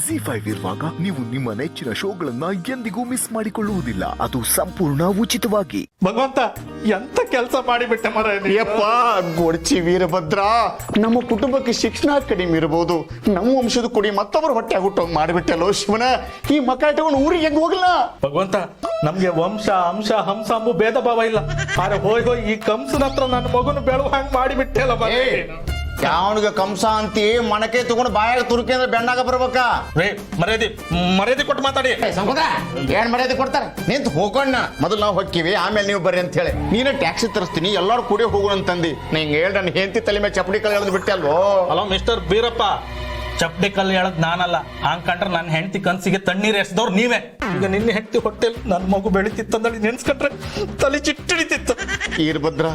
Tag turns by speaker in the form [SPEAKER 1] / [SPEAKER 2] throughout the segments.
[SPEAKER 1] ZEE5 ಇರುವಾಗ ನೀವು ನಿಮ್ಮ ನೆಚ್ಚಿನ ಶೋಗಳನ್ನ ಎಂದಿಗೂ ಮಿಸ್ ಮಾಡಿಕೊಳ್ಳುವುದಿಲ್ಲ. ಅದು ಸಂಪೂರ್ಣ ಉಚಿತವಾಗಿ.
[SPEAKER 2] ಭಗವಂತ ಎಂತ ಕೆಲಸ ಮಾಡಿಬಿಟ್ಟೆ ಮರ.
[SPEAKER 3] ಯಪ್ಪ ಗೊಡ್ಚಿ ವೀರಭದ್ರ, ನಮ್ಮ ಕುಟುಂಬಕ್ಕೆ ಶಿಕ್ಷಣ ಕಡಿಮೆ ಇರಬಹುದು, ನಮ್ಮ ವಂಶದ ಕುಡಿ ಮತ್ತೊಬ್ಬರು ಹೊಟ್ಟೆ ಹುಟ್ಟೋಗಿ ಮಾಡಿಬಿಟ್ಟಲ್ಲೋ ಶಿವನ. ಈ ಮಕ್ಕ ಇಟ್ಕೊಂಡು ಊರಿಗೆ ಹೆಂಗ್ ಹೋಗಲ್ಲ
[SPEAKER 2] ಭಗವಂತ. ನಮ್ಗೆ ವಂಶ ಅಂಶ ಹಂಸ ಅಂಬು ಭೇದ ಭಾವ ಇಲ್ಲ. ಆದ್ರೆ ಹೋಯ್ ಈ ಕಂಸನ ಹತ್ರ ನನ್ನ ಮಗನ ಬೆಳವು ಹಂಗ್ ಮಾಡಿಬಿಟ್ಟೆ ಅಲ್ಲ.
[SPEAKER 3] ಯಾವನಿಗೆ ಕಂಸ ಅಂತಿ ಮಣಕೆ ತಗೊಂಡು ಬಾಯಾಗ ತುರುಕಿ ಅಂದ್ರೆ ಬೆಣ್ಣಾಗ ಬರ್ಬೇಕಾ?
[SPEAKER 2] ಮರ್ಯಾದೆ ಕೊಟ್ಟು ಮಾತಾಡಿ.
[SPEAKER 3] ಏನ್ ಮರ್ಯಾದೆ ಕೊಡ್ತಾರೆ? ನಿಂತು ಹೋಗೋಣ, ಮೊದಲು ನಾವು ಹೊಕ್ಕಿವಿ ಆಮೇಲೆ ನೀವು ಬರ್ರಿ ಅಂತ ಹೇಳಿ. ನೀನೇ ಟ್ಯಾಕ್ಸಿ ತರಿಸ್ತೀನಿ ಎಲ್ಲಾರು ಕೂಡಿ ಹೋಗೋಣ ಅಂತಂದಿ. ನಿಂಗೆ ಹೇಳಿ ನನ್ನ ಹೆಂಡತಿ ತಲೆ ಮೇಲೆ ಚಪ್ಪಡಿ ಕಲ್ ಎಳೆದು ಬಿಟ್ಟೆ ಅಲ್ವೋ.
[SPEAKER 2] ಹಲೋ ಮಿಸ್ಟರ್ ಬೀರಪ್ಪ, ಚಪ್ಪಡಿ ಕಲ್ಲು ಹೇಳದ್ ನಾನಲ್ಲ. ಹಂಗ್ ಕಂಡ್ರೆ ನನ್ನ ಹೆಂಡತಿ ಕನ್ಸಿಗೆ ತಣ್ಣೀರ್ ಎಸ್ದವ್ರು ನೀವೇ. ಈಗ ನಿನ್ನೆ ಹೆಂಡತಿ ಹೊಟ್ಟೆಲ್ ನನ್ನ ಮಗು ಬೆಳಿತಿತ್ತಂದ್ರೆ ನೆನ್ಸ್ಕೊಂಡ್ರೆ ತಲೆ ಚಿಟ್ಟಿಡಿತಿತ್ತು.
[SPEAKER 3] ವೀರಭದ್ರ,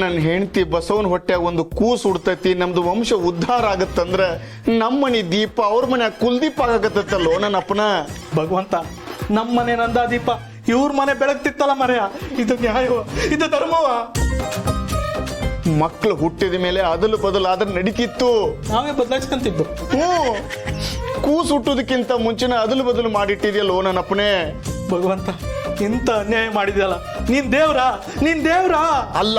[SPEAKER 3] ನನ್ನ ಹೆಂಡತಿ ಬಸವನ ಹೊಟ್ಟೆಯಾಗ ಒಂದು ಕೂಸು ಉಡ್ತೈತಿ, ನಮ್ದು ವಂಶ ಉದ್ಧಾರ ಆಗತ್ತಂದ್ರ ನಮ್ಮನಿ ದೀಪ ಅವ್ರ ಮನೆ ಕುಲ್ದೀಪ ಆಗತ್ತಲ್ಲೋ ನನ್ನ ಅಪ್ಪನ.
[SPEAKER 2] ಭಗವಂತ, ನಮ್ಮ ಮನೆ ನಂದ ದೀಪ, ಇವ್ರ ಮನೆ ಬೆಳಗ್ತಿತ್ತಲ್ಲ ಮರೆಯ. ಇದು ನ್ಯಾಯವ? ಇದು ಧರ್ಮವ?
[SPEAKER 3] ಮಕ್ಕಳು ಹುಟ್ಟಿದ ಮೇಲೆ ಅದಲು ಬದಲು ಆದ್ರೆ ನಡೀತಿತ್ತು.
[SPEAKER 2] ನಾವೇ ಬದಲಾಯಿಸ್ಕೊಂತಿದ್ದು.
[SPEAKER 3] ಕೂಸು ಹುಟ್ಟೋದಕ್ಕಿಂತ ಮುಂಚಿನ ಅದಲು ಬದಲು ಮಾಡಿಟ್ಟಿದ್ಯಲ್ಲೋ ನನ್ನಪ್ಪನೇ.
[SPEAKER 2] ಭಗವಂತ, ಇಂತ ಅನ್ಯಾಯ ಮಾಡಿದ್ಯಲ್ಲ. ನೀನ್ ದೇವ್ರಾ? ನೀನ್ ದೇವ್ರಾ?
[SPEAKER 3] ಅಲ್ಲ,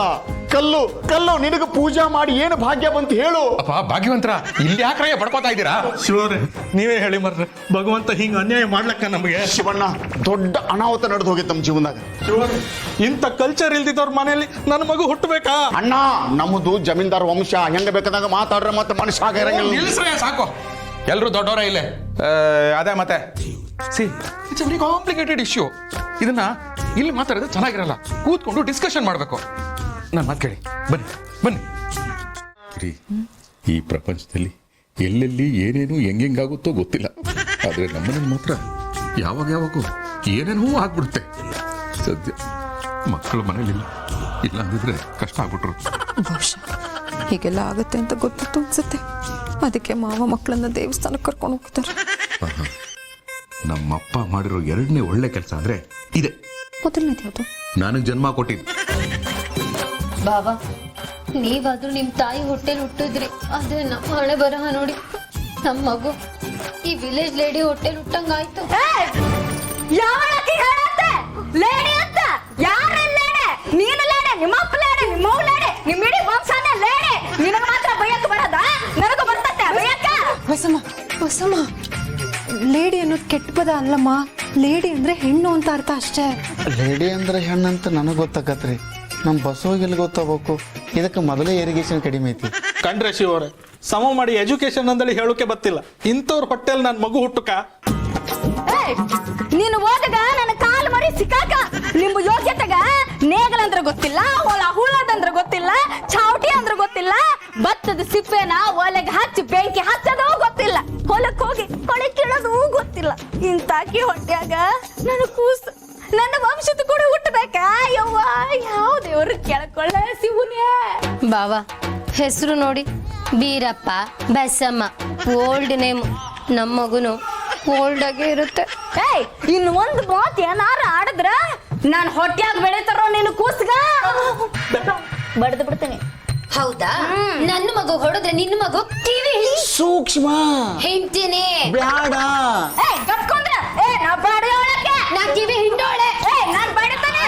[SPEAKER 3] ಕಲ್ಲು ಕಲ್ಲು. ನಿನಗ ಪೂಜಾ ಮಾಡಿ ಏನು ಭಾಗ್ಯ ಬಂತು ಹೇಳು.
[SPEAKER 4] ಅಪ್ಪ ಭಾಗ್ಯವಂತರ, ಇಲ್ಲಿ ಯಾಕ್ರಯ್ಯ ಬಡ್ಕೋತಾ ಇದ್ದೀರಾ?
[SPEAKER 2] ಶಿವರೇ, ನೀವೇ ಹೇಳಿ ಮರ್ರೆ. ಭಗವಂತ ಹಿಂಗ ಅನ್ಯಾಯ ಮಾಡ್ಲಕ್ಕ ನಮಗೆ?
[SPEAKER 3] ಶಿವಣ್ಣ, ದೊಡ್ಡ ಅನಾಹುತ ನಡೆದು ಹೋಗಿತ್ತು ನಮ್ಮ ಜೀವನದಾಗ.
[SPEAKER 2] ಶಿವರೇ, ಇಂಥ ಕಲ್ಚರ್ ಇಲ್ದಿದ್ದವ್ರ ಮನೆಯಲ್ಲಿ ನನ್ನ ಮಗು ಹುಟ್ಟಬೇಕಾ?
[SPEAKER 3] ಅಣ್ಣ, ನಮ್ಮದು ಜಮೀನ್ದಾರ್ ವಂಶ, ಹೆಂಗ ಬೇಕಾದಾಗ ಮಾತಾಡ್ರೆ ಮತ್ತೆ ಮನುಷ್ಯ ಆಗ ಇರಂಗಿಲ್ಲ.
[SPEAKER 4] ನಿಲ್ಲಿಸ್ರಯ್ಯ, ಸಾಕು. ಎಲ್ರು ದೊಡ್ಡವರ ಇಲ್ಲೇ. ಅದೇ ಮತ್ತೆ ಇಟ್ಸ್ ವೆರಿ ಕಾಂಪ್ಲಿಕೇಟೆಡ್ ಇಶ್ಯೂ. ಇದನ್ನ ಇಲ್ಲಿ ಮಾತಾಡಿದ್ರೆ ಚೆನ್ನಾಗಿರಲ್ಲ. ಕೂತ್ಕೊಂಡು ಡಿಸ್ಕಷನ್ ಮಾಡಬೇಕು. ನನ್ನ ಮಾತು ಕೇಳಿ, ಬನ್ನಿ ಬನ್ನಿ.
[SPEAKER 5] ಈ ಪ್ರಪಂಚದಲ್ಲಿ ಎಲ್ಲೆಲ್ಲಿ ಏನೇನು ಹೆಂಗಾಗುತ್ತೋ ಗೊತ್ತಿಲ್ಲ. ಆದರೆ ನಮ್ಮನೇಲಿ ಮಾತ್ರ ಯಾವಾಗ ಯಾವಾಗೂ ಏನೇನೂ ಆಗ್ಬಿಡುತ್ತೆ. ಸದ್ಯ ಮಕ್ಕಳು ಮನೇಲಿಲ್ಲ, ಇಲ್ಲ ಅಂದಿದ್ರೆ ಕಷ್ಟ ಆಗ್ಬಿಟ್ರು.
[SPEAKER 6] ಬಹುಶಃ ಹೀಗೆಲ್ಲ ಆಗುತ್ತೆ ಅಂತ ಗೊತ್ತಿತ್ತು ಅನ್ಸುತ್ತೆ. ಅದಕ್ಕೆ ಮಾವ ಮಕ್ಕಳನ್ನ ದೇವಸ್ಥಾನಕ್ಕೆ ಕರ್ಕೊಂಡು ಹೋಗ್ತಾರೆ.
[SPEAKER 5] ನಮ್ಮಪ್ಪ ಮಾಡಿರೋ ಎರಡನೇ ಒಳ್ಳೆ ಕೆಲಸ ಅಂದ್ರೆ ಇದೆ.
[SPEAKER 6] ಮೊದಲನೇದು ಯಾವುದು?
[SPEAKER 5] ನನಗೆ ಜನ್ಮ ಕೊಟ್ಟಿದ್ದು.
[SPEAKER 7] ಬಾಬಾ, ನೀವಾದ್ರೂ ನಿಮ್ ತಾಯಿ ಹೊಟ್ಟೆಲ್ ಹುಟ್ಟಿದ್ರಿ. ಆದ್ರೆ ನಮ್ಮ ಹಣೆ ಬರಹ ನೋಡಿ, ನಮ್ ಮಗು ಈ ವಿಲೇಜ್ ಲೇಡಿ ಹೊಟ್ಟೆಲ್ ಹುಟ್ಟಂಗಾಯ್ತು.
[SPEAKER 6] ಬಸಮ್ಮ, ಲೇಡಿ ಅನ್ನೋದು ಕೆಟ್ಟ ಪದ ಅಲ್ಲಮ್ಮ. ಲೇಡಿ ಅಂದ್ರೆ ಹೆಣ್ಣು ಅಂತ ಅರ್ಥ ಅಷ್ಟೇ.
[SPEAKER 3] ಲೇಡಿ ಅಂದ್ರೆ ಹೆಣ್ಣಂತ ನನಗೆ ಗೊತ್ತಾಗತ್ರಿ, ನಮ್ಮ ಬಸವಗೆಲ್ಲಿ ಗೊತ್ತಾಗಬೇಕು. ಇದಕ್ಕೆ ಮೊದಲೇ ಇರಿಗೇಷನ್ ಕಡಿಮೆ ಐತಿ.
[SPEAKER 2] ಕಂಡ್ರೆ ಶಿವರೇ, ಸಮ ಮಾಡಿ ಎಜುಕೇಶನ್ ಅಂದಲ್ಲಿ ಹೇಳೋಕೆ ಬತ್ತಿಲ್ಲ. ಇಂಥವ್ರ ಹೊಟ್ಟೆಲ್ ನನ್ ಮಗು ಹುಟ್ಟುಕ?
[SPEAKER 8] ನೀನು ಓದಾಗ ನನ್ನ ಕಾಲು ಮರಿ ಸಿಕ್ಕಾಕ. ನಿಮ್ಮ ಯೋಗ್ಯತೆಗ ನೇಗಲಂದ್ರ ಗೊತ್ತಿಲ್ಲ, ಹೊಲ ಹುಳದಂದ್ರ ಗೊತ್ತಿಲ್ಲ, ಚಾವಟಿ ಅಂದ್ರ ಗೊತ್ತಿಲ್ಲ, ಭತ್ತದ ಸಿಪ್ಪೆನ ಒಲೆಗೆ ಹಚ್ಚಿ ಬೆಂಕಿ ಹಚ್ಚೋದು ಗೊತ್ತಿಲ್ಲ, ಹೊಲಕ್ಕೆ ಹೋಗಿ ಕೊಳೆ ಕೀಳೋದು ಗೊತ್ತಿಲ್ಲ. ಇಂತಾಕಿ ಹೊಟ್ಯಾಗ ನನ್ನ ಕೂಸು ನನ್ನ ವಂಶದ ಕೂಡ ಹುಟ್ಟಬೇಕಾ? ಯವ್ವ, ಯಾವ ದೇವ್ರು ಕೇಳ್ಕೊಳ್ಳ ಶಿವನೇ.
[SPEAKER 7] ಬಾವಾ, ಹೆಸರು ನೋಡಿ, ಬೀರಪ್ಪ, ಬಸಮ್ಮ, ಓಲ್ಡ್ ನೇಮ್. ನಮ್ಮ ಮಗುನು ಓಲ್ಡ್ ಆಗೇ ಇರುತ್ತೆ.
[SPEAKER 8] ಇನ್ನು ಒಂದು ಮಾತು ಏನಾರ ಆಡಿದ್ರ ನಾನು ಹೊಟ್ಯಾಗ ಬೆಳಿತಾರೋ ನೀನು ಕೂಸ್ಗ ಬಡ್ದು ಬಿಡ್ತೀನಿ.
[SPEAKER 7] ಹೌದಾ? ನನ್ನ ಮಗು ಹೊಡೆದ್ರೆ ನಿನ್ನ ಮಗು ಟಿವಿ
[SPEAKER 3] ಸೂಕ್ಷ್ಮ
[SPEAKER 7] ಹಿಂಡ್ತೀನಿ.
[SPEAKER 3] ಬ್ಯಾಡ.
[SPEAKER 8] ಕಟ್ಕೊಂಡ್ರ ನಾ ಬಡಿಯೋಳಕ್ಕೆ,
[SPEAKER 7] ನಾ ಟಿವಿ ಹಿಂಡೋಳೆ,
[SPEAKER 8] ನಾನು ಬಡಿತಾನೆ.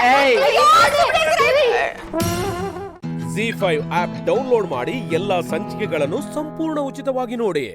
[SPEAKER 9] ZEE5 ಆಪ್ ಡೌನ್ಲೋಡ್ ಮಾಡಿ ಎಲ್ಲಾ ಸಂಚಿಕೆಗಳನ್ನು ಸಂಪೂರ್ಣ ಉಚಿತವಾಗಿ ನೋಡಿ.